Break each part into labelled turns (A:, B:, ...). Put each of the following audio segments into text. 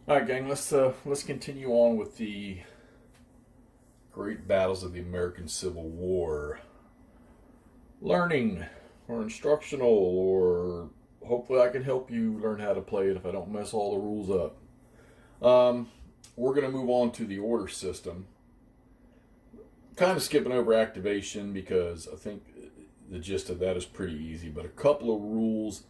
A: All right, gang. Let's continue on with the great battles of the American Civil War. Learning or instructional, or hopefully I can help you learn how to play it if I don't mess all the rules up. We're going to move on to the order system. Kind of skipping over activation because I think the gist of that is pretty easy, but a couple of rules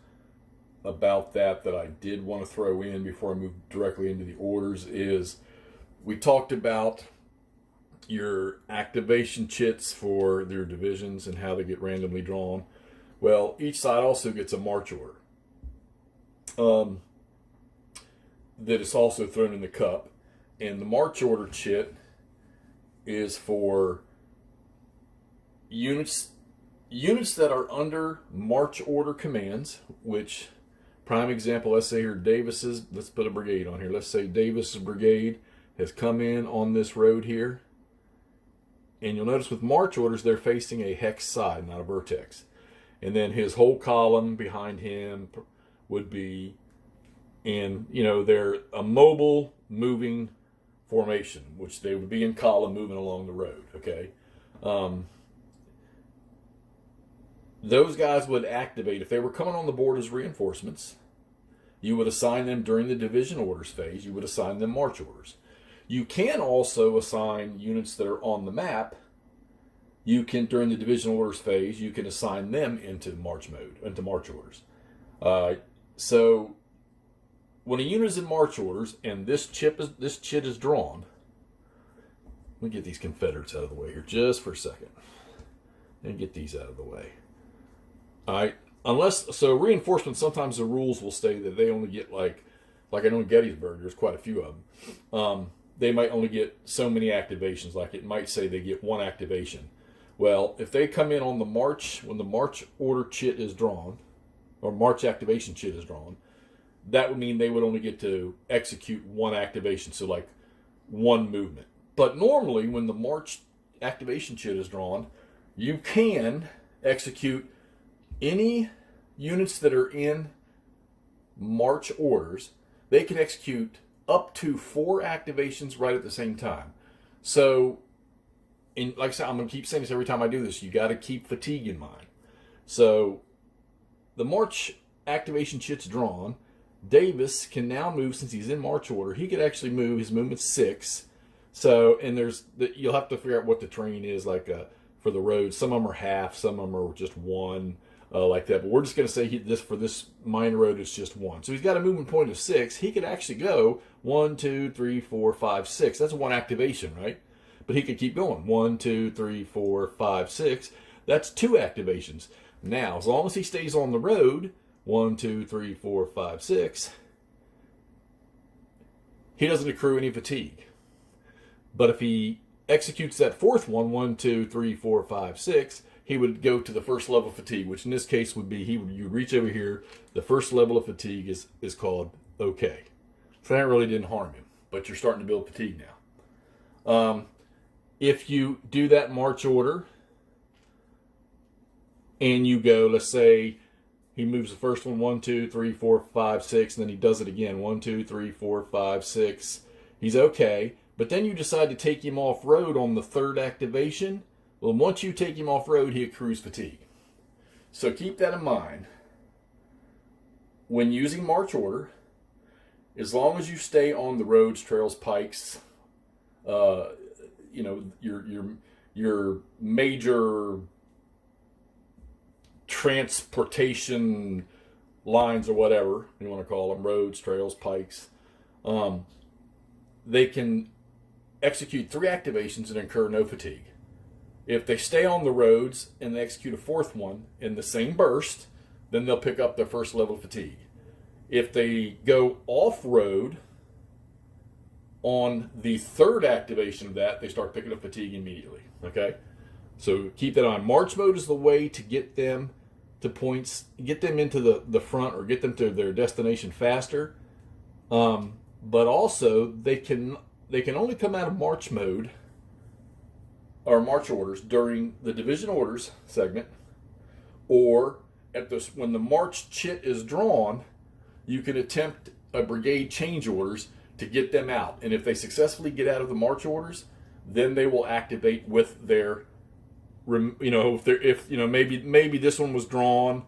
A: about that I did want to throw in before I move directly into the orders is we talked about your activation chits for their divisions and how they get randomly drawn. Well, each side also gets a march order that is also thrown in the cup. And the march order chit is for units that are under march order commands, which prime example, let's say here Davis's, let's put a brigade on here. Let's say Davis's brigade has come in on this road here. And you'll notice with march orders, they're facing a hex side, not a vertex. And then his whole column behind him would be in, they're a mobile moving formation, which they would be in column moving along the road, okay? Those guys would activate. If they were coming on the board as reinforcements, you would assign them during the division orders phase. You would assign them march orders. You can also assign units that are on the map. You can, during the division orders phase, you can assign them into march mode, into march orders. So when a unit is in march orders and this chit is drawn, let me get these Confederates out of the way here just for a second. And get these out of the way. All right. So reinforcements, sometimes the rules will say that they only get like I know in Gettysburg, there's quite a few of them. They might only get so many activations. Like it might say they get one activation. Well, if they come in on the march, when the march order chit is drawn, or march activation chit is drawn, that would mean they would only get to execute one activation, so like one movement. But normally, when the march activation chit is drawn, you can execute any units that are in march orders. They can execute up to 4 activations right at the same time. So, like I said, I'm going to keep saying this every time I do this, you got to keep fatigue in mind. So, the march activation chit's drawn. Davis can now move, since he's in march order, he could actually move. His movement's 6. So, and you'll have to figure out what the terrain is like for the roads. Some of them are half, some of them are just 1. Like that, but we're just going to say for this minor road, it's just 1. So he's got a movement point of 6. He could actually go 1, 2, 3, 4, 5, 6. That's 1 activation, right? But he could keep going 1, 2, 3, 4, 5, 6. That's 2 activations. Now, as long as he stays on the road, 1, 2, 3, 4, 5, 6, he doesn't accrue any fatigue. But if he executes that 4th one, 1, 2, 3, 4, 5, 6, he would go to the first level of fatigue, which in this case would be you reach over here. The first level of fatigue is called okay. So that really didn't harm him, but you're starting to build fatigue now. If you do that march order and you go, let's say he moves the first one 1, 2, 3, 4, 5, 6, and then he does it again 1, 2, 3, 4, 5, 6. He's okay, but then you decide to take him off road on the 3rd activation. Well, once you take him off road, he accrues fatigue. So keep that in mind. When using march order, as long as you stay on the roads, trails, pikes, your major transportation lines or whatever you want to call them, roads, trails, pikes, they can execute 3 activations and incur no fatigue. If they stay on the roads and they execute a 4th one in the same burst, then they'll pick up their first level of fatigue. If they go off-road on the 3rd activation of that, they start picking up fatigue immediately. Okay? So keep that on. March mode is the way to get them to points, get them into the front or get them to their destination faster. But also, they can only come out of march mode or march orders during the division orders segment, or when the march chit is drawn, you can attempt a brigade change orders to get them out. And if they successfully get out of the march orders, then they will activate with their, if maybe this one was drawn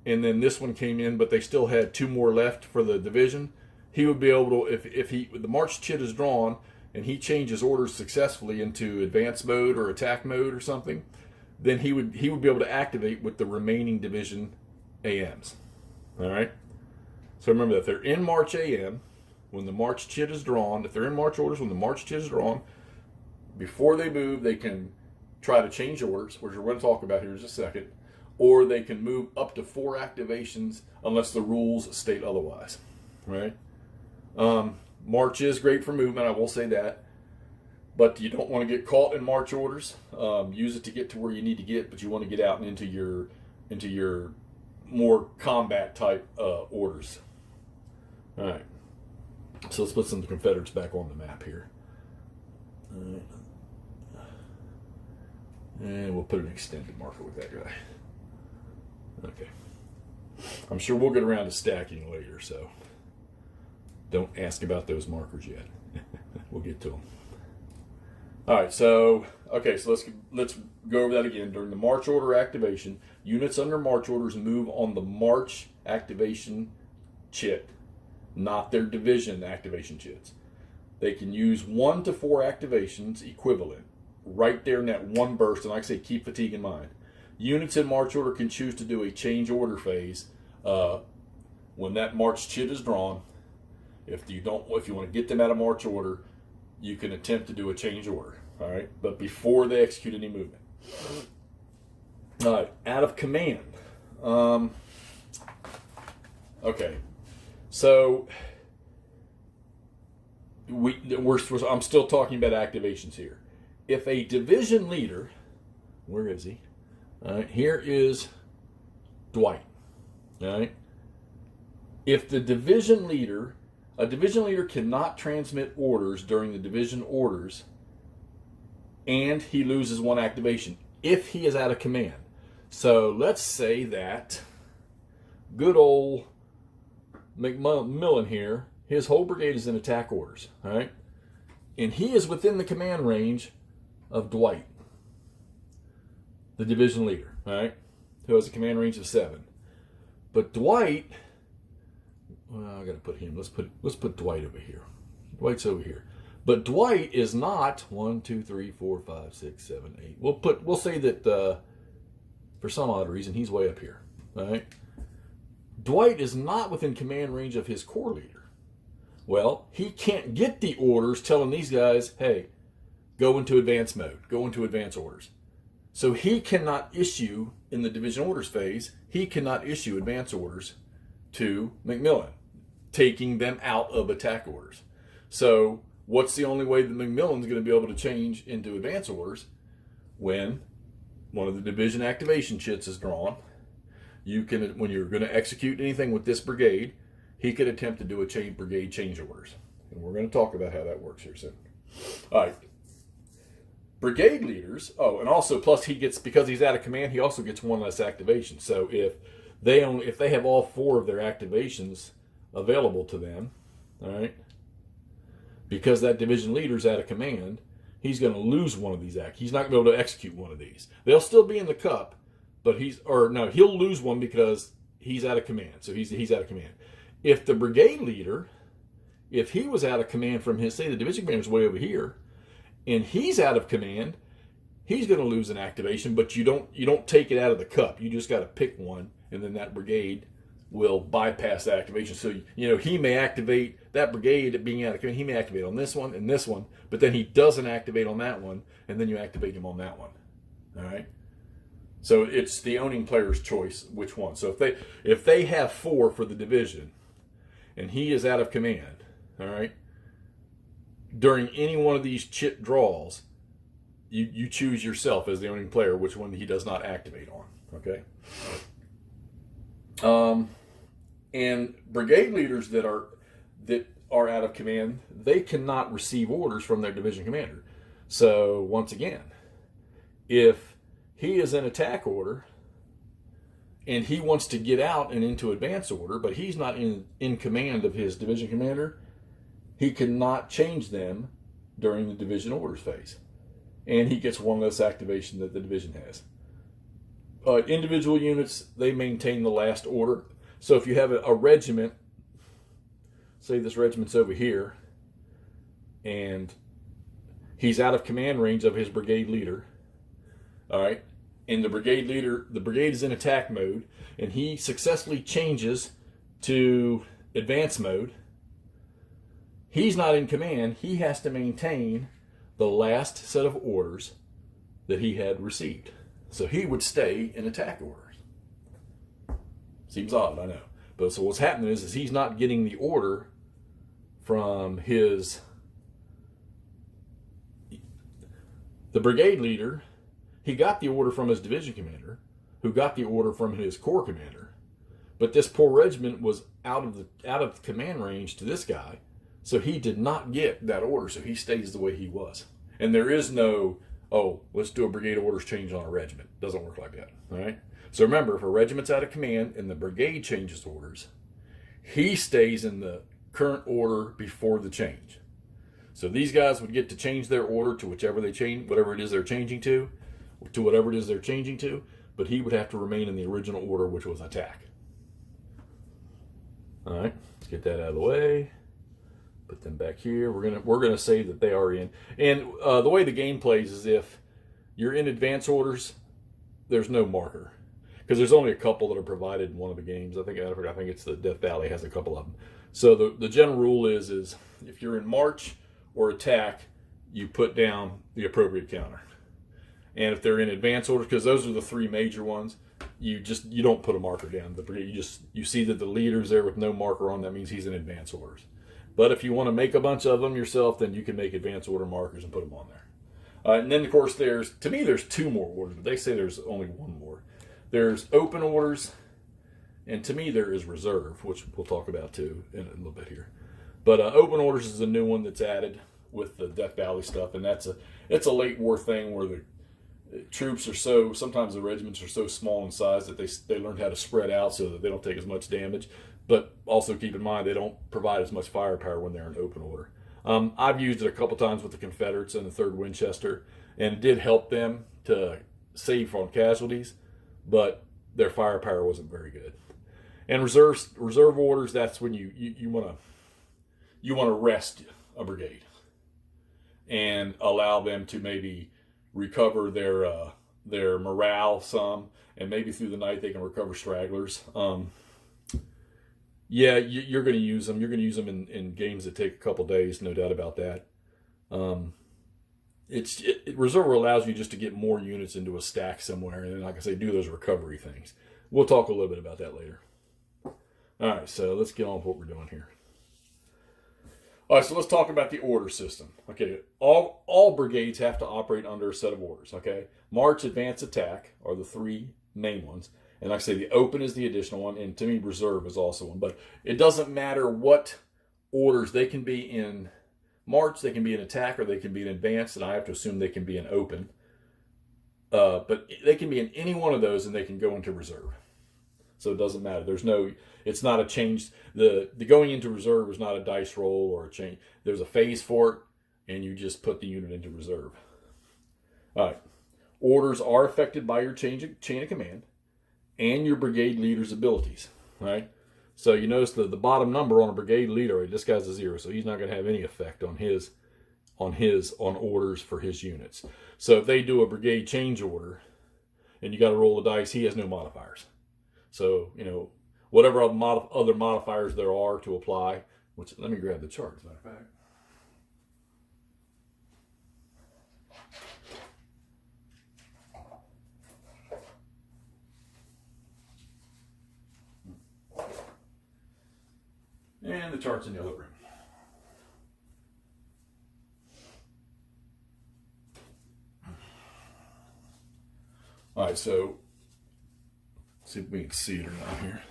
A: and then this one came in, but they still had 2 more left for the division. He would be able to, if the march chit is drawn and he changes orders successfully into advanced mode or attack mode or something, then he would be able to activate with the remaining division AMs. All right. So remember that if they're in March AM, when the march chit is drawn, if they're in march orders when the march chit is drawn, before they move, they can try to change orders, which we're going to talk about here in just a second, or they can move up to 4 activations unless the rules state otherwise. Right? March is great for movement, I will say that, but you don't want to get caught in march orders. Use it to get to where you need to get, but you want to get out and into your more combat type orders. All right. So let's put some Confederates back on the map here. All right. And we'll put an extended marker with that guy. Okay. I'm sure we'll get around to stacking later, so don't ask about those markers yet. We'll get to them. All right, so let's go over that again. During the march order activation, units under march orders move on the march activation chit, not their division activation chits. They can use 1 to 4 activations equivalent right there in that one burst, and like I say, keep fatigue in mind. Units in march order can choose to do a change order phase when that march chit is drawn. If you want to get them out of march order, you can attempt to do a change order. All right, but before they execute any movement. All right, out of command. Okay, so I'm still talking about activations here. If a division leader, where is he? All right, here is Dwight. All right. If a division leader cannot transmit orders during the division orders, and he loses 1 activation if he is out of command. So let's say that good old McMillan here, his whole brigade is in attack orders, all right? And he is within the command range of Dwight, the division leader, all right, who has a command range of 7. But Dwight, well, I got to put him. Let's put Dwight over here. Dwight's over here. But Dwight is not 1, 2, 3, 4, 5, 6, 7, 8. We'll say that for some odd reason he's way up here. All right. Dwight is not within command range of his corps leader. Well, he can't get the orders telling these guys, hey, go into advance mode, go into advance orders. So he cannot issue in the division orders phase. He cannot issue advance orders to McMillan, taking them out of attack orders. So what's the only way that McMillan's going to be able to change into advance orders? When one of the division activation chits is drawn, you can, when you're going to execute anything with this brigade, he could attempt to do a brigade change orders. And we're going to talk about how that works here soon. All right. Brigade leaders, and also plus he gets, because he's out of command, he also gets 1 less activation. So if they have all 4 of their activations available to them, all right, because that division leader's out of command, he's going to lose 1 of these acts. He's not going to be able to execute 1 of these. They'll still be in the cup, but he'll lose 1 because he's out of command. So he's out of command. If the brigade leader, if he was out of command from his, say the division commander's way over here, and he's out of command, he's going to lose an activation, but you don't take it out of the cup. You just got to pick one, and then that brigade will bypass the activation. So, he may activate that brigade at being out of command. He may activate on this one and this one, but then he doesn't activate on that one, and then you activate him on that one. All right? So it's the owning player's choice which one. So if they have 4 for the division, and he is out of command, all right, during any one of these chit draws, you choose yourself as the owning player which one he does not activate on. Okay. And brigade leaders that are out of command, they cannot receive orders from their division commander. So once again, if he is in attack order and he wants to get out and into advance order, but he's not in command of his division commander, he cannot change them during the division orders phase. And he gets one less activation that the division has. Individual units, they maintain the last order. So if you have a regiment, say this regiment's over here, and he's out of command range of his brigade leader, all right, and the brigade is in attack mode, and he successfully changes to advance mode, he's not in command. He has to maintain the last set of orders that he had received. So he would stay in attack orders. Seems odd, I know. But so what's happening is he's not getting the order from the brigade leader. He got the order from his division commander, who got the order from his corps commander. But this poor regiment was out of command range to this guy, so he did not get that order. So he stays the way he was. And there is no, oh, let's do a brigade orders change on a regiment. Doesn't work like that. All right. So remember, if a regiment's out of command and the brigade changes orders, he stays in the current order before the change. So these guys would get to change their order to whatever it is they're changing to whatever it is they're changing to, but he would have to remain in the original order, which was attack. All right, let's get that out of the way. Put them back here. We're gonna say that they are in. And the way the game plays is if you're in advance orders, there's no marker, because there's only a couple that are provided in one of the games. I think it's the Death Valley has a couple of them. So the general rule is if you're in march or attack, you put down the appropriate counter. And if they're in advance orders, because those are the three major ones, you don't put a marker down. You see that the leader's there with no marker on. That means he's in advance orders. But if you want to make a bunch of them yourself, then you can make advance order markers and put them on there. And then of course there's two more orders, but they say there's only one more. There's open orders, and to me there is reserve, which we'll talk about too in a little bit here. But open orders is a new one that's added with the Death Valley stuff, and it's a late war thing where the troops are sometimes the regiments are so small in size that they learn how to spread out so that they don't take as much damage. But also keep in mind they don't provide as much firepower when they're in open order. I've used it a couple times with the Confederates and the 3rd Winchester, and it did help them to save on casualties, but their firepower wasn't very good. And reserve orders, that's when you want to rest a brigade and allow them to maybe recover their morale some, and maybe through the night they can recover stragglers. You're going to use them. You're going to use them in games that take a couple days, no doubt about that. Reserve allows you just to get more units into a stack somewhere, and then, like I say, do those recovery things. We'll talk a little bit about that later. All right, so let's get on with what we're doing here. All right, so let's talk about the order system. Okay, all brigades have to operate under a set of orders. Okay, march, advance, attack are the three main ones. And like I say, the open is the additional one, and to me, reserve is also one. But it doesn't matter what orders. They can be in march, they can be in attack, or they can be in advance, and I have to assume they can be in open. But they can be in any one of those, and they can go into reserve. So it doesn't matter. It's not a change. The going into reserve is not a dice roll or a change. There's a phase for it, and you just put the unit into reserve. All right. Orders are affected by your chain of command and your brigade leader's abilities. All right. So you notice the bottom number on a brigade leader, this guy's a 0, so he's not going to have any effect on orders for his units. So if they do a brigade change order and you got to roll the dice, he has no modifiers. So, whatever other modifiers there are to apply, which, let me grab the chart, as a matter of fact. And the chart's in the other room. All right, so see if we can see it or not here.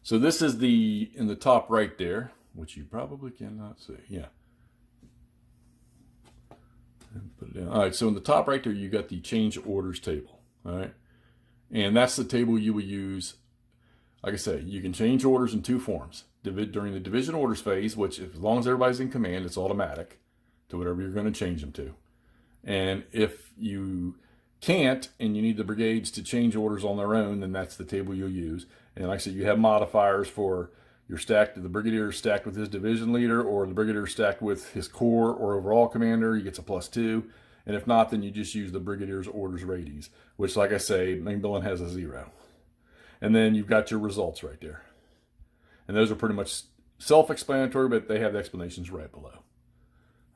A: So this is in the top right there, which you probably cannot see. Yeah. And put it down. All right, so in the top right there, you got the change orders table. All right. And that's the table you will use. Like I say, you can change orders in two forms: during the division orders phase, which as long as everybody's in command, it's automatic to whatever you're going to change them to. And if you can't and you need the brigades to change orders on their own, then that's the table you'll use. And like I said, you have modifiers for your the brigadier stacked with his division leader, or the brigadier stacked with his corps or overall commander. He gets a +2. And if not, then you just use the brigadier's orders ratings, which, like I say, Macmillan has a 0. And then you've got your results right there. And those are pretty much self-explanatory, but they have the explanations right below.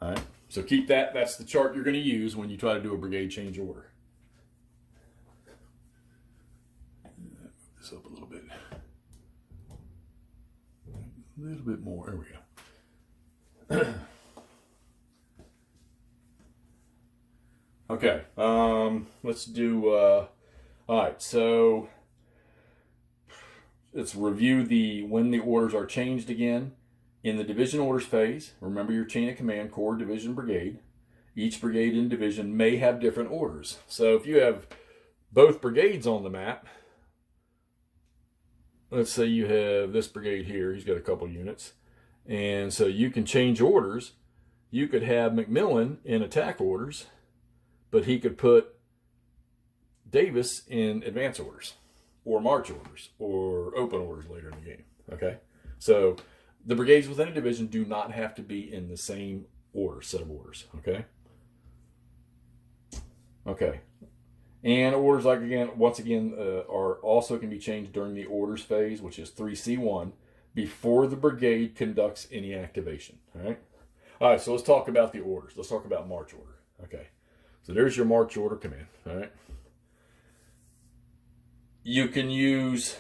A: All right, so keep that. That's the chart you're going to use when you try to do a brigade change order. Move this up a little bit. A little bit more. There we go. Okay, let's do, all right, so let's review when the orders are changed again. In the division orders phase, remember your chain of command, corps, division, brigade. Each brigade and division may have different orders. So if you have both brigades on the map, let's say you have this brigade here, he's got a couple units, and so you can change orders. You could have Macmillan in attack orders, but he could put Davis in advance orders, or march orders, or open orders later in the game, okay? So the brigades within a division do not have to be in the same order, set of orders, okay? Okay. And orders, like once again, are also can be changed during the orders phase, which is 3C1, before the brigade conducts any activation, all right? All right, so let's talk about the orders. Let's talk about march order, okay? So there's your march order command, all right? You can use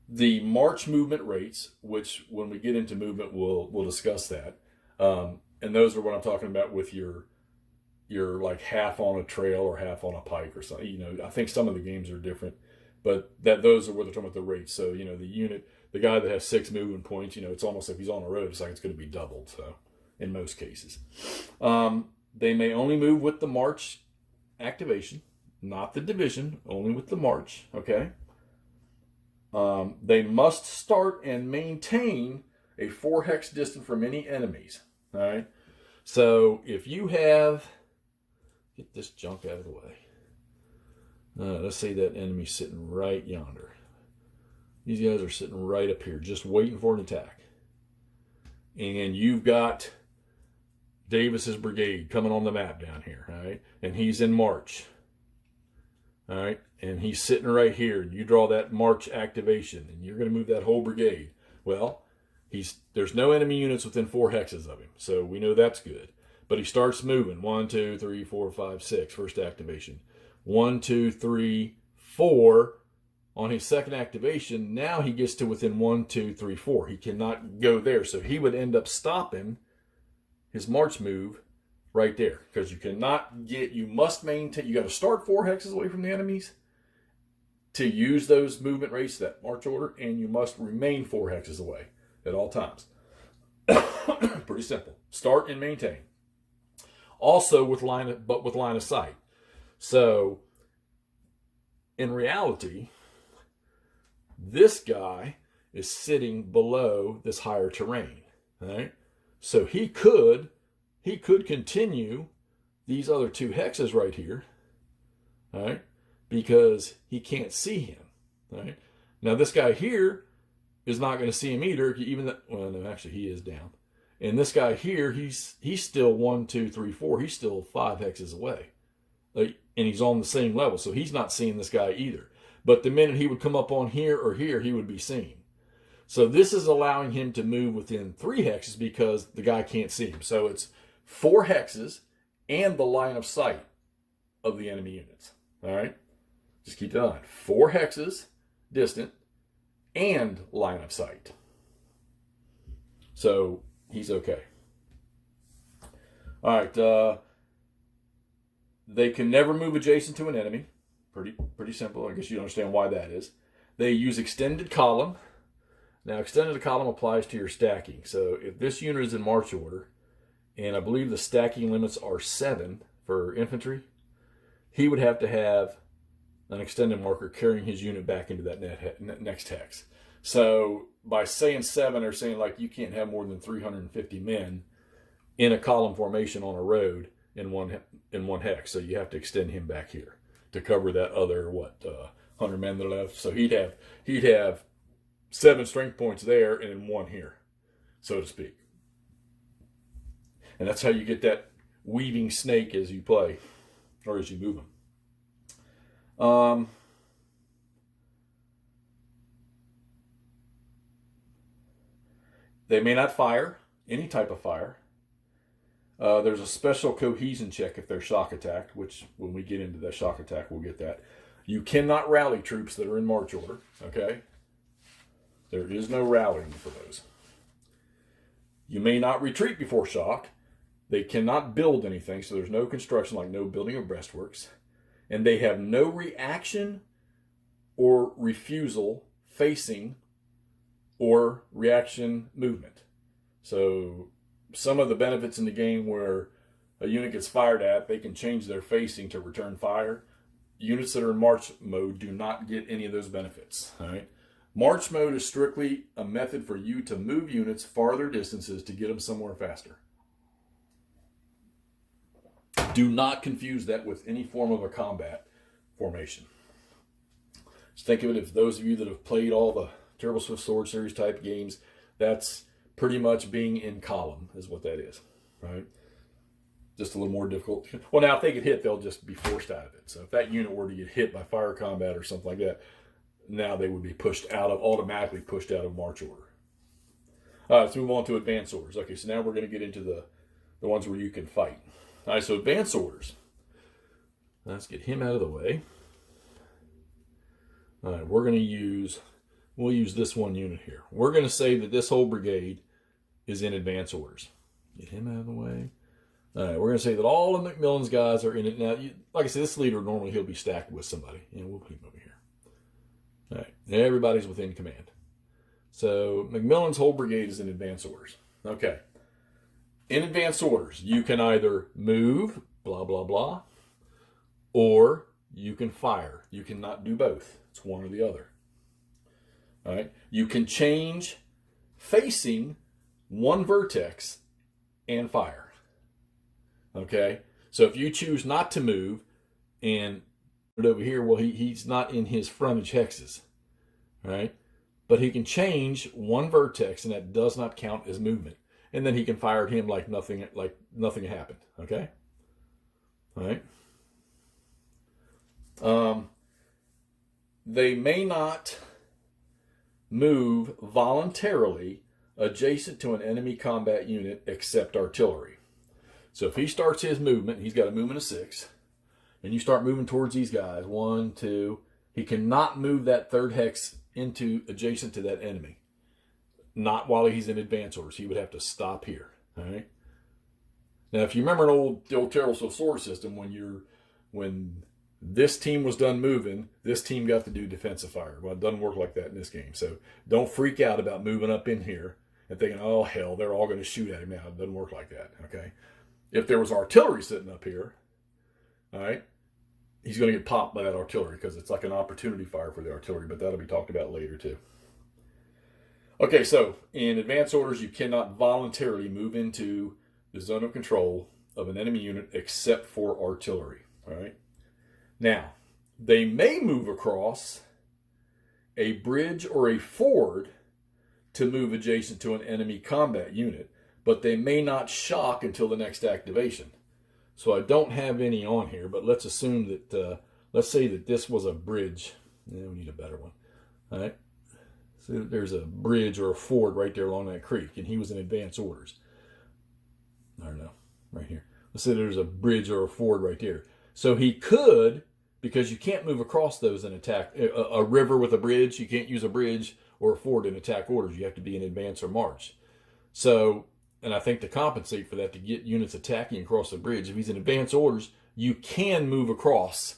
A: the march movement rates, which when we get into movement, we'll discuss that. And those are what I'm talking about with your like half on a trail or half on a pike or something. You know, I think some of the games are different, but those are where they're talking about the rates. So, you know, the guy that has 6 movement points, you know, it's almost if he's on a road, it's like it's going to be doubled. So in most cases, they may only move with the march activation, not the division, only with the march. Okay. They must start and maintain a 4 hex distance from any enemies. All right. So if you have, get this junk out of the way. Let's say that enemy's sitting right yonder. These guys are sitting right up here, just waiting for an attack. And you've got Davis's brigade coming on the map down here, all right? And he's in march, all right? And he's sitting right here, and you draw that march activation, and you're going to move that whole brigade. Well, there's no enemy units within 4 hexes of him, so we know that's good. But he starts moving. 1, 2, 3, 4, 5, 6. First activation. 1, 2, 3, 4. On his second activation, now he gets to within 1, 2, 3, 4. He cannot go there, so he would end up stopping his march move right there, because you must maintain. You got to start 4 hexes away from the enemies to use those movement rates, that march order, and you must remain 4 hexes away at all times. Pretty simple. Start and maintain. Also with line of sight. So in reality, this guy is sitting below this higher terrain, right? So he could continue these other 2 hexes right here, right? Because he can't see him, right? Now this guy here is not going to see him either, well, no, actually he is down. And this guy here, he's still 1, 2, 3, 4. He's still 5 hexes away. And he's on the same level, so he's not seeing this guy either. But the minute he would come up on here or here, he would be seen. So this is allowing him to move within 3 hexes because the guy can't see him. So it's 4 hexes and the line of sight of the enemy units. All right? Just keep that in mind. 4 hexes distant and line of sight. So he's okay. All right. They can never move adjacent to an enemy. Pretty simple. I guess you understand why that is. They use extended column. Now, extended column applies to your stacking. So if this unit is in march order, and I believe the stacking limits are 7 for infantry, he would have to have an extended marker carrying his unit back into that next hex. So by saying 7, they're saying like you can't have more than 350 men in a column formation on a road in one hex. So you have to extend him back here to cover that other 100 men that are left. So he'd have 7 strength points there and then 1 here, so to speak. And that's how you get that weaving snake as you play or as you move them. They may not fire any type of fire. There's a special cohesion check if they're shock attacked, which when we get into that shock attack, we'll get that. You cannot rally troops that are in march order, okay? There is no rallying for those. You may not retreat before shock. They cannot build anything, so there's no construction, like no building of breastworks. And they have no reaction or refusal facing or reaction movement. So some of the benefits in the game where a unit gets fired at, they can change their facing to return fire. Units that are in march mode do not get any of those benefits. All right? March mode is strictly a method for you to move units farther distances to get them somewhere faster. Do not confuse that with any form of a combat formation. Just think of it, if those of you that have played all the Terrible Swift Sword series type games, that's pretty much being in column is what that is, right? Just a little more difficult. Well, now if they get hit, they'll just be forced out of it. So if that unit were to get hit by fire combat or something like that, now they would be automatically pushed out of march order. All right, let's move on to advance orders. Okay, so now we're going to get into the ones where you can fight. All right, so advance orders. Let's get him out of the way. All right, we'll use this one unit here. We're going to say that this whole brigade is in advance orders. Get him out of the way. All right, we're going to say that all of McMillan's guys are in it. Now, like I said, this leader, normally he'll be stacked with somebody. And we'll put him over here. All right, everybody's within command. So McMillan's whole brigade is in advance orders. Okay. In advance orders, you can either move, blah, blah, blah, or you can fire. You cannot do both. It's one or the other. All right. You can change facing one vertex and fire. Okay. So if you choose not to move and over here, well, he's not in his frontage hexes, right? But he can change one vertex, and that does not count as movement. And then he can fire at him like nothing happened. Okay. All right. They may not move voluntarily adjacent to an enemy combat unit except artillery. So if he starts his movement, he's got a movement of 6, and you start moving towards these guys, 1, 2, he cannot move that third hex into adjacent to that enemy. Not while he's in advance orders. He would have to stop here. All right. Now, if you remember the old Terrible Swift Sword system, when this team was done moving, this team got to do defensive fire. Well, it doesn't work like that in this game. So don't freak out about moving up in here and thinking, oh, hell, they're all going to shoot at him now. It doesn't work like that, okay? If there was artillery sitting up here, all right, he's going to get popped by that artillery because it's like an opportunity fire for the artillery, but that'll be talked about later too. Okay, so in advance orders, you cannot voluntarily move into the zone of control of an enemy unit except for artillery, all right? Now, they may move across a bridge or a ford to move adjacent to an enemy combat unit, but they may not shock until the next activation. So I don't have any on here, but let's assume that, let's say that this was a bridge. Yeah, we need a better one. All right. So there's a bridge or a ford right there along that creek, and he was in advance orders. I don't know, right here. Let's say there's a bridge or a ford right there. So he could, because you can't move across those and attack a river with a bridge. You can't use a bridge or a ford in attack orders. You have to be in advance or march. So, and I think to compensate for that, to get units attacking across the bridge, if he's in advance orders, you can move across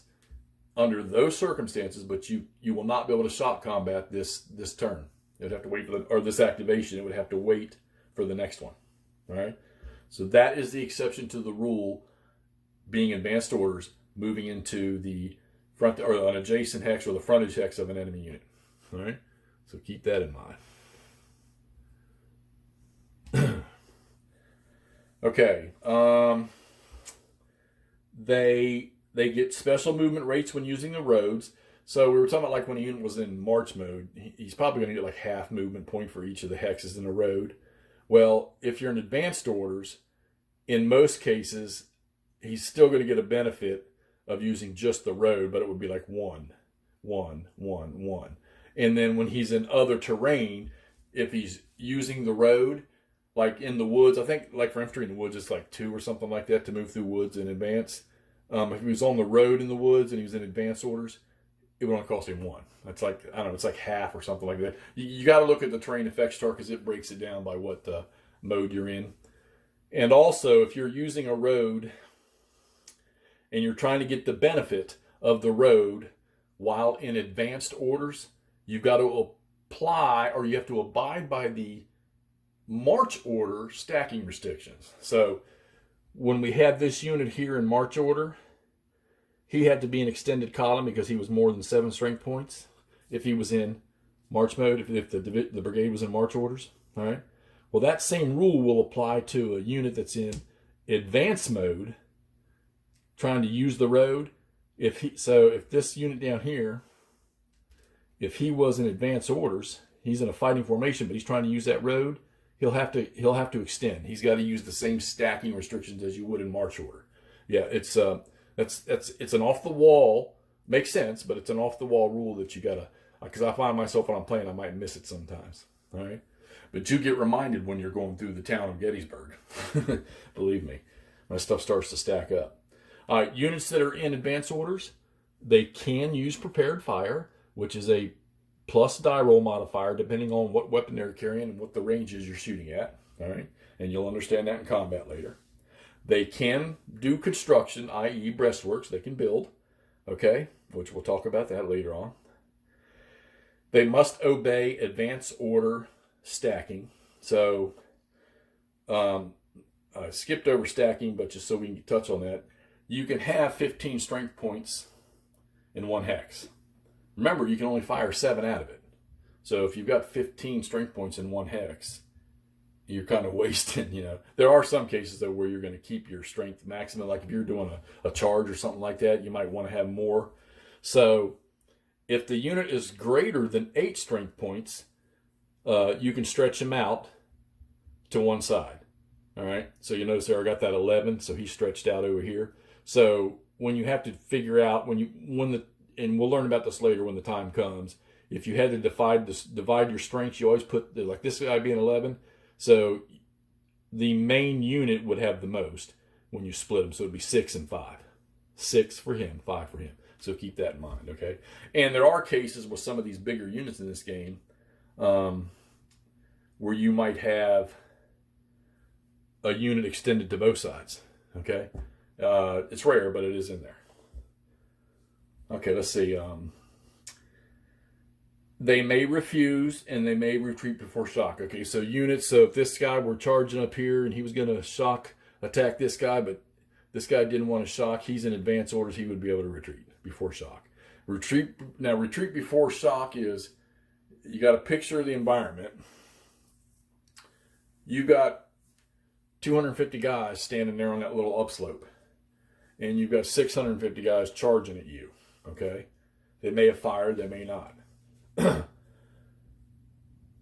A: under those circumstances, but you will not be able to shock combat this turn. It would have to wait for this activation. It would have to wait for the next one. All right. So that is the exception to the rule, being advanced orders, moving into the front or an adjacent hex or the frontage hex of an enemy unit. All right, so keep that in mind. Okay, they get special movement rates when using the roads. So we were talking about like when a unit was in march mode, he's probably going to get like half movement point for each of the hexes in a road. Well, if you're in advanced orders, in most cases, he's still going to get a benefit of using just the road, but it would be like 1, 1, 1, 1. And then when he's in other terrain, if he's using the road, like in the woods, I think like for infantry in the woods, it's like 2 or something like that to move through woods in advance. If he was on the road in the woods and he was in advanced orders, it would only cost him 1. That's like, I don't know, it's like half or something like that. You got to look at the terrain effects chart because it breaks it down by what mode you're in. And also, if you're using a road and you're trying to get the benefit of the road while in advanced orders, you've got to apply or you have to abide by the march order stacking restrictions. So when we had this unit here in march order, he had to be in extended column because he was more than 7 strength points. If he was in march mode, if the brigade was in march orders, all right. Well, that same rule will apply to a unit that's in advanced mode, trying to use the road. If this unit down here, if he was in advanced orders, he's in a fighting formation, but he's trying to use that road, he'll have to extend. He's got to use the same stacking restrictions as you would in march order. Yeah, it's an off the wall, makes sense, but it's an off the wall rule that you gotta, because I find myself when I'm playing, I might miss it sometimes. All right, but you get reminded when you're going through the town of Gettysburg. Believe me, when stuff starts to stack up. All right, units that are in advance orders, they can use prepared fire, which is a plus die roll modifier depending on what weapon they're carrying and what the range is you're shooting at. All right, and you'll understand that in combat later. They can do construction, i.e. breastworks. They can build, okay, which we'll talk about that later on. They must obey advance order stacking. So I skipped over stacking, but just so we can touch on that, you can have 15 strength points in one hex. Remember, you can only fire 7 out of it. So if you've got 15 strength points in one hex, you're kind of wasting, you know. There are some cases, though, where you're going to keep your strength maximum. Like if you're doing a charge or something like that, you might want to have more. So if the unit is greater than 8 strength points, you can stretch him out to one side. All right. So you notice there I got that 11. So he's stretched out over here. So when you have to figure out and we'll learn about this later when the time comes, if you had to divide your strengths, you always put like this guy being 11. So the main unit would have the most when you split them. So it'd be 6 and 5. 6 for him, 5 for him. So keep that in mind, okay? And there are cases with some of these bigger units in this game where you might have a unit extended to both sides, okay? It's rare, but it is in there. Okay, let's see. They may refuse and they may retreat before shock. Okay, so units, so if this guy were charging up here and he was going to shock attack this guy, but this guy didn't want to shock, he's in advance orders, he would be able to retreat before shock. Retreat before shock is, you got a picture of the environment. You got 250 guys standing there on that little upslope, and you've got 650 guys charging at you, okay? They may have fired, they may not.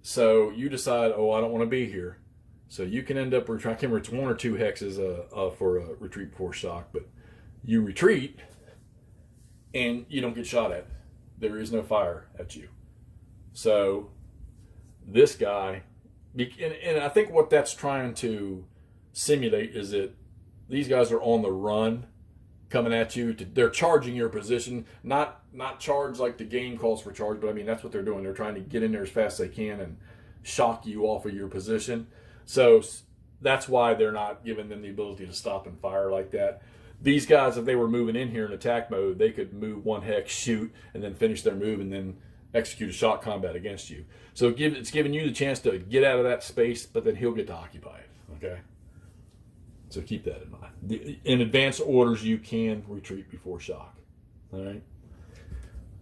A: So you decide, oh, I don't want to be here. So you can end up, I can't remember, it's 1 or 2 hexes for a retreat before shock, but you retreat and you don't get shot at. There is no fire at you. So this guy, and I think what that's trying to simulate is that these guys are on the run, coming at you. They're charging your position, not charge like the game calls for charge, but I mean that's what they're doing. They're trying to get in there as fast as they can and shock you off of your position. So that's why they're not giving them the ability to stop and fire like that. These guys, if they were moving in here in attack mode, they could move 1 hex, shoot, and then finish their move and then execute a shock combat against you. So it's giving you the chance to get out of that space, but then he'll get to occupy it, okay? So keep that in mind. In advanced orders, you can retreat before shock, all right?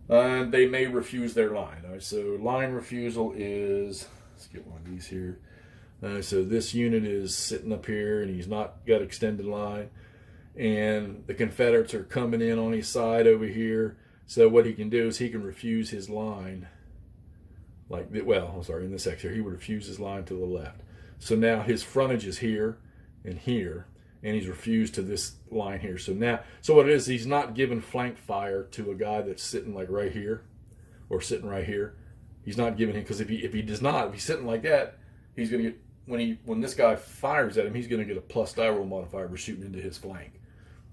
A: they may refuse their line. All right, so line refusal is, let's get one of these here. So this unit is sitting up here and he's not got extended line, and the Confederates are coming in on his side over here. So what he can do is he can refuse his line, in this section here, he would refuse his line to the left. So now his frontage is here and here, and he's refused to this line here. So what it is, he's not giving flank fire to a guy that's sitting like right here or sitting right here. He's not giving him, because if he's sitting like that, he's going to get, when this guy fires at him, he's going to get a plus die roll modifier for shooting into his flank.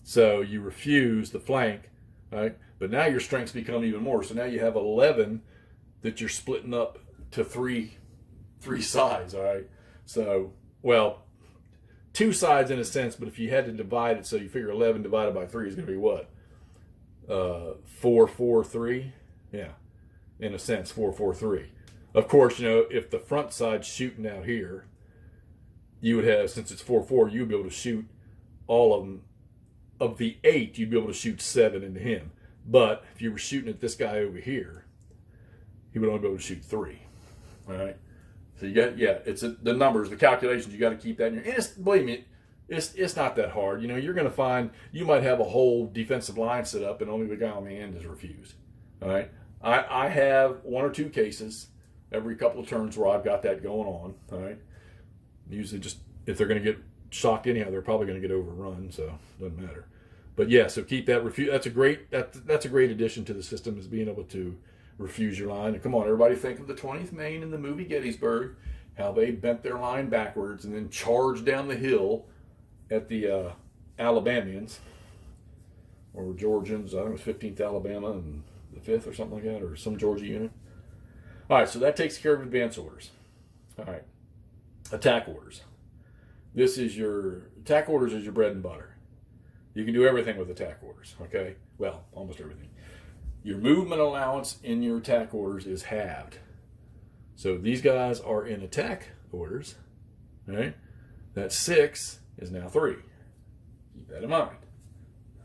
A: So you refuse the flank, right? But now your strengths become even more. So now you have 11 that you're splitting up to three sides, all right? So, well, two sides in a sense, but if you had to divide it, so you figure 11 divided by 3 is going to be what? 4, 4, 3? Yeah, in a sense, 4, 4, 3. Of course, if the front side's shooting out here, you would have, since it's 4, 4, you'd be able to shoot all of them. Of the 8, you'd be able to shoot 7 into him. But if you were shooting at this guy over here, he would only be able to shoot 3. All right? So it's the numbers, the calculations, you got to keep that in your, and believe me, it's not that hard. You're going to find, you might have a whole defensive line set up and only the guy on the end is refused. All right? I have 1 or 2 cases every couple of turns where I've got that going on. All right? Usually just, if they're going to get shocked anyhow, they're probably going to get overrun, so it doesn't matter. But yeah, so keep that refuse. That's a great addition to the system, is being able to refuse your line. And come on, everybody, think of the 20th Maine in the movie Gettysburg, how they bent their line backwards and then charged down the hill at the Alabamians or Georgians. I think it was 15th Alabama and the 5th or something like that, or some Georgia unit. All right, so that takes care of advance orders. All right, attack orders. Attack orders is your bread and butter. You can do everything with attack orders, okay? Well, almost everything. Your movement allowance in your attack orders is halved. So these guys are in attack orders, right? That 6 is now 3. Keep that in mind.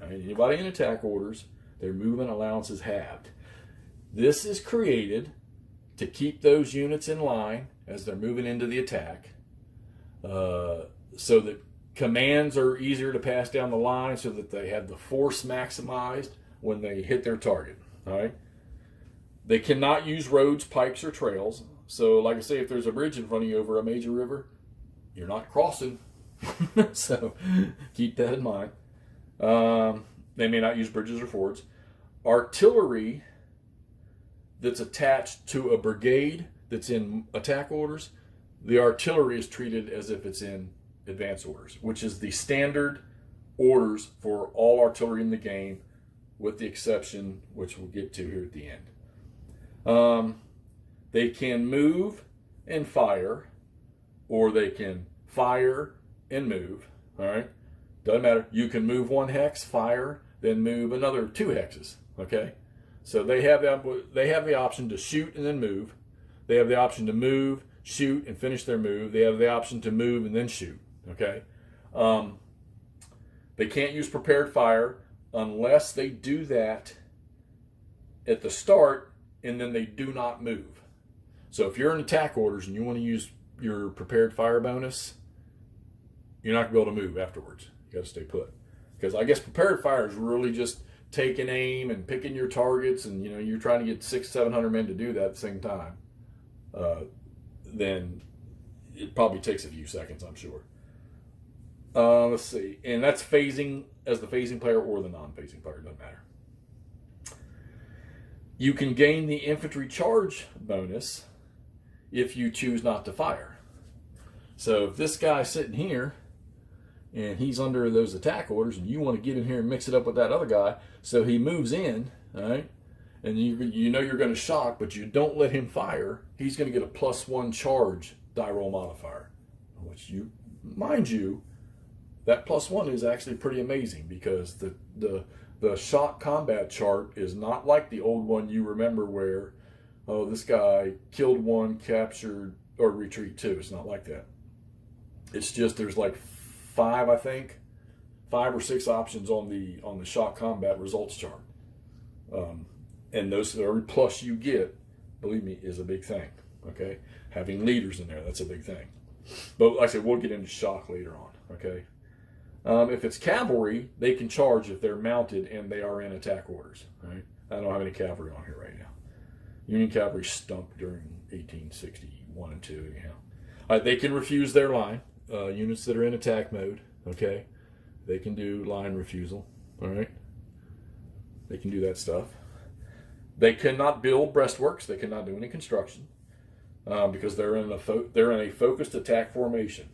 A: All right? Anybody in attack orders, their movement allowance is halved. This is created to keep those units in line as they're moving into the attack, so that commands are easier to pass down the line, so that they have the force maximized when they hit their target. All right. They cannot use roads, pipes, or trails. So, like I say, if there's a bridge in front of you over a major river, you're not crossing. So keep that in mind. They may not use bridges or fords. Artillery that's attached to a brigade that's in attack orders, the artillery is treated as if it's in advance orders, which is the standard orders for all artillery in the game, with the exception, which we'll get to here at the end. They can move and fire, or they can fire and move. All right, doesn't matter. You can move 1 hex, fire, then move another 2 hexes. Okay, so they have the option to shoot and then move. They have the option to move, shoot, and finish their move. They have the option to move and then shoot. Okay, they can't use prepared fire unless they do that at the start, and then they do not move. So if you're in attack orders and you want to use your prepared fire bonus, you're not going to be able to move afterwards. You got to stay put, because I guess prepared fire is really just taking aim and picking your targets, and you're trying to get 600-700 men to do that at the same time. Then it probably takes a few seconds, I'm sure. Let's see. And that's phasing as the phasing player or the non-phasing player. Doesn't matter. You can gain the infantry charge bonus if you choose not to fire. So if this guy's sitting here and he's under those attack orders and you want to get in here and mix it up with that other guy, so he moves in, all right, and you know you're going to shock, but you don't let him fire, he's going to get a +1 charge die roll modifier, which mind you, that +1 is actually pretty amazing, because the shock combat chart is not like the old one you remember where, oh, this guy killed 1, captured, or retreat 2. It's not like that. It's just there's like 5 or 6 options on the shock combat results chart. And every plus you get, believe me, is a big thing. Okay, having leaders in there, that's a big thing. But like I said, we'll get into shock later on. Okay, if it's cavalry, they can charge if they're mounted and they are in attack orders. Right? I don't have any cavalry on here right now. Union cavalry stunk during 1861 and 2. Anyhow, they can refuse their line. Units that are in attack mode. Okay, they can do line refusal. All right, they can do that stuff. They cannot build breastworks. They cannot do any construction because they're in a focused attack formation.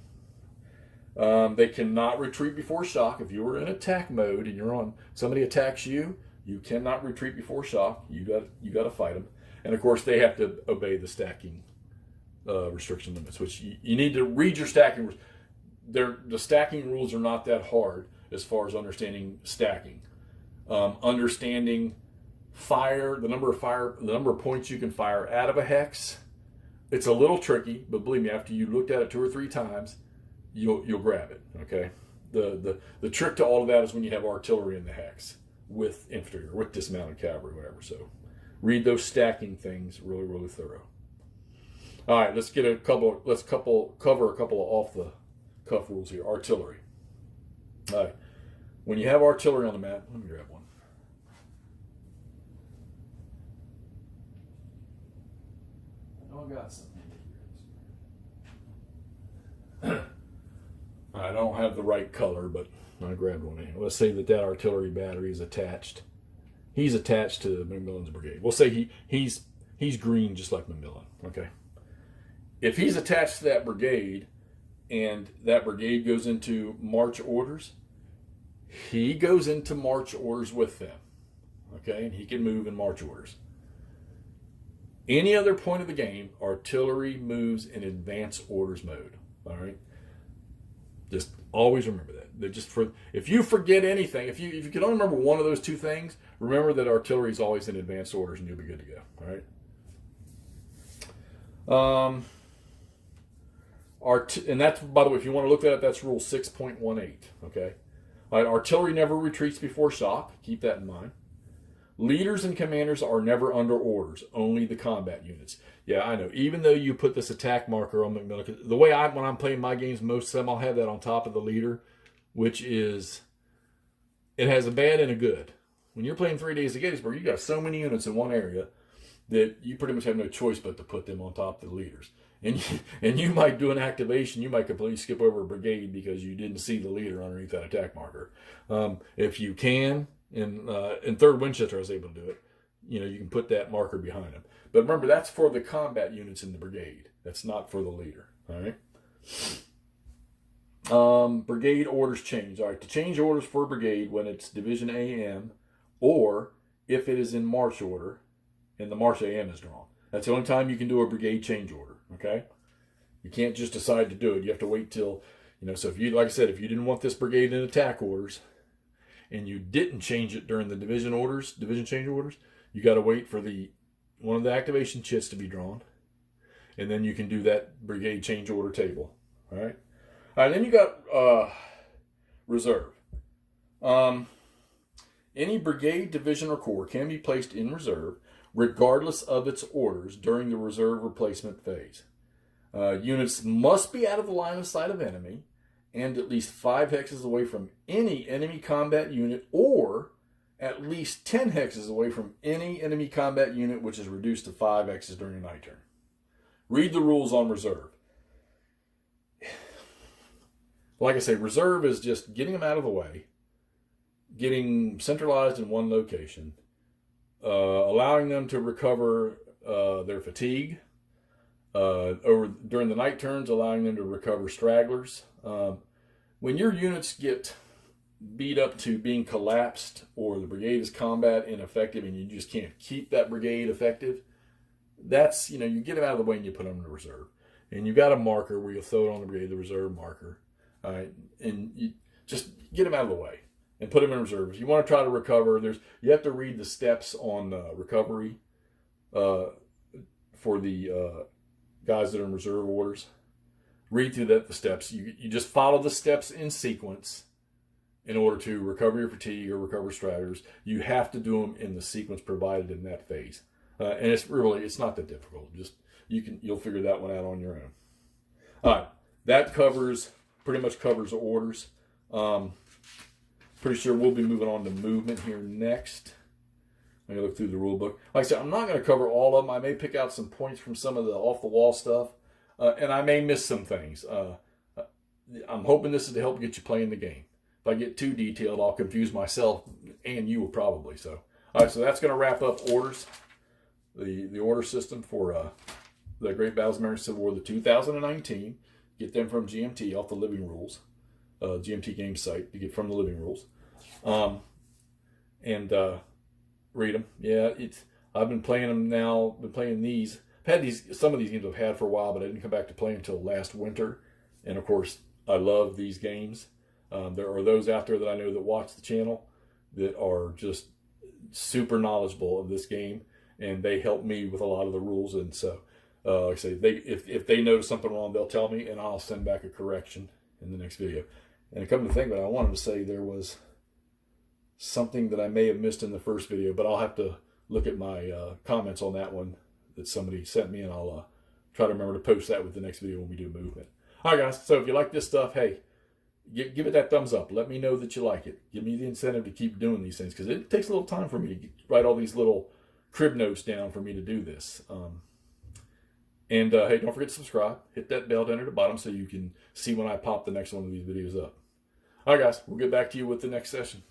A: They cannot retreat before shock. If you are in attack mode and somebody attacks you, you cannot retreat before shock. You got to fight them. And of course, they have to obey the stacking restriction limits, which you need to read your stacking rules. The stacking rules are not that hard as far as understanding stacking, understanding fire, the number of points you can fire out of a hex. It's a little tricky, but believe me, after you looked at it 2 or 3 times, you'll grab it. Okay. The trick to all of that is when you have artillery in the hex with infantry or with dismounted cavalry, whatever. So read those stacking things really, really thorough. All right, let's cover a couple of off the cuff rules here. Artillery. All right. When you have artillery on the map, let me grab one. I got something. I don't have the right color, but I grabbed one anyway. Let's say that artillery battery is attached. He's attached to McMillan's brigade. We'll say he's green just like McMillan. Okay. If he's attached to that brigade and that brigade goes into march orders, he goes into march orders with them. Okay, and he can move in march orders. Any other point of the game, artillery moves in advance orders mode. All right. Just always remember that. If you forget anything, if you can only remember one of those 2 things, remember that artillery is always in advance orders, and you'll be good to go. All right. And that's, by the way, if you want to look at it, that's rule 6.18. Okay. All right. Artillery never retreats before shock. Keep that in mind. Leaders and commanders are never under orders, only the combat units. Yeah, I know. Even though you put this attack marker on McMillan, the way when I'm playing my games, most of them I'll have that on top of the leader, which is, it has a bad and a good. When you're playing 3 Days of Gettysburg, you got so many units in one area that you pretty much have no choice but to put them on top of the leaders. And you might do an activation, you might completely skip over a brigade because you didn't see the leader underneath that attack marker. If you can, in 3rd Winchester I was able to do it, you can put that marker behind them. But remember, that's for the combat units in the brigade. That's not for the leader. All right. Brigade orders change. All right, to change orders for a brigade when it's Division AM, or if it is in march order and the March AM is drawn. That's the only time you can do a brigade change order. Okay. You can't just decide to do it. You have to wait till, so if you, like I said, if you didn't want this brigade in attack orders and you didn't change it during the division change orders, you got to wait for one of the activation chits to be drawn, and then you can do that brigade change order table. All right. All right. Then you got reserve. Any brigade, division, or corps can be placed in reserve regardless of its orders during the reserve replacement phase. Units must be out of the line of sight of enemy and at least 5 hexes away from any enemy combat unit, or at least 10 hexes away from any enemy combat unit, which is reduced to 5 hexes during a night turn. Read the rules on reserve. Like I say, reserve is just getting them out of the way, getting centralized in one location, allowing them to recover their fatigue, during the night turns, allowing them to recover stragglers. When your units get beat up to being collapsed, or the brigade is combat ineffective and you just can't keep that brigade effective, that's, you get them out of the way and you put them in the reserve. And you got a marker where you'll throw it on the brigade, the reserve marker. All right, and you just get them out of the way and put them in reserve. If you want to try to recover, you have to read the steps on recovery for the guys that are in reserve orders. Read through the steps. You just follow the steps in sequence, in order to recover your fatigue or recover straggers, you have to do them in the sequence provided in that phase. And it's not that difficult. Just you'll figure that one out on your own. All right, that pretty much covers orders. Pretty sure we'll be moving on to movement here next. I'm going to look through the rule book. Like I said, I'm not going to cover all of them. I may pick out some points from some of the off-the-wall stuff, and I may miss some things. I'm hoping this is to help get you playing the game. If I get too detailed, I'll confuse myself, and you will probably. So, all right, so that's going to wrap up orders, the order system for the Great Battles of American Civil War, the 2019. Get them from GMT off the Living Rules, GMT Games site to get from the Living Rules, and read them. Yeah, I've been playing them now. Been playing these. I've had some of these games I've had for a while, but I didn't come back to play until last winter. And of course, I love these games. There are those out there that I know that watch the channel that are just super knowledgeable of this game, and they help me with a lot of the rules. And so, like I say, if they notice something wrong, they'll tell me, and I'll send back a correction in the next video. And come to think of it, I wanted to say there was something that I may have missed in the first video, but I'll have to look at my comments on that one that somebody sent me, and I'll try to remember to post that with the next video when we do movement. All right, guys, so if you like this stuff, hey, give it that thumbs up. Let me know that you like it. Give me the incentive to keep doing these things, because it takes a little time for me to write all these little crib notes down for me to do this. Hey, don't forget to subscribe. Hit that bell down at the bottom so you can see when I pop the next one of these videos up. All right, guys, we'll get back to you with the next session.